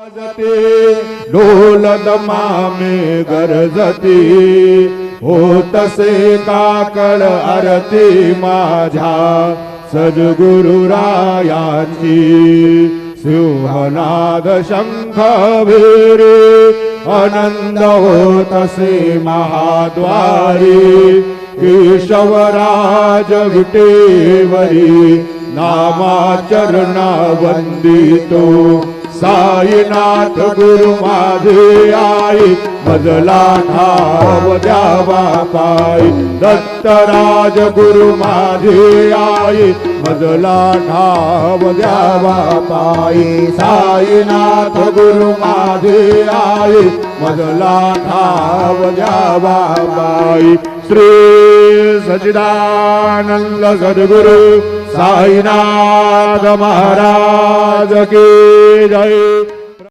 ढोल दमामे गरजती होतसे काकळ आरती माझ्या सद्गुरुरायाची सिंहनाद शंख भिरे आनंद होतसे महाद्वारी केशवराज विटेवरी नामाचरणा वंदितो साईनाथ गुरु माझे आई मजला ठाव द्यावा पायी दत्तराज गुरु माझे आई मजला ठाव द्यावा पायी साईनाथ गुरु माझे आई मजला ठाव द्यावा पायी श्री सच्चिदानंद सद्गुरु साईनाथ महाराज की जय।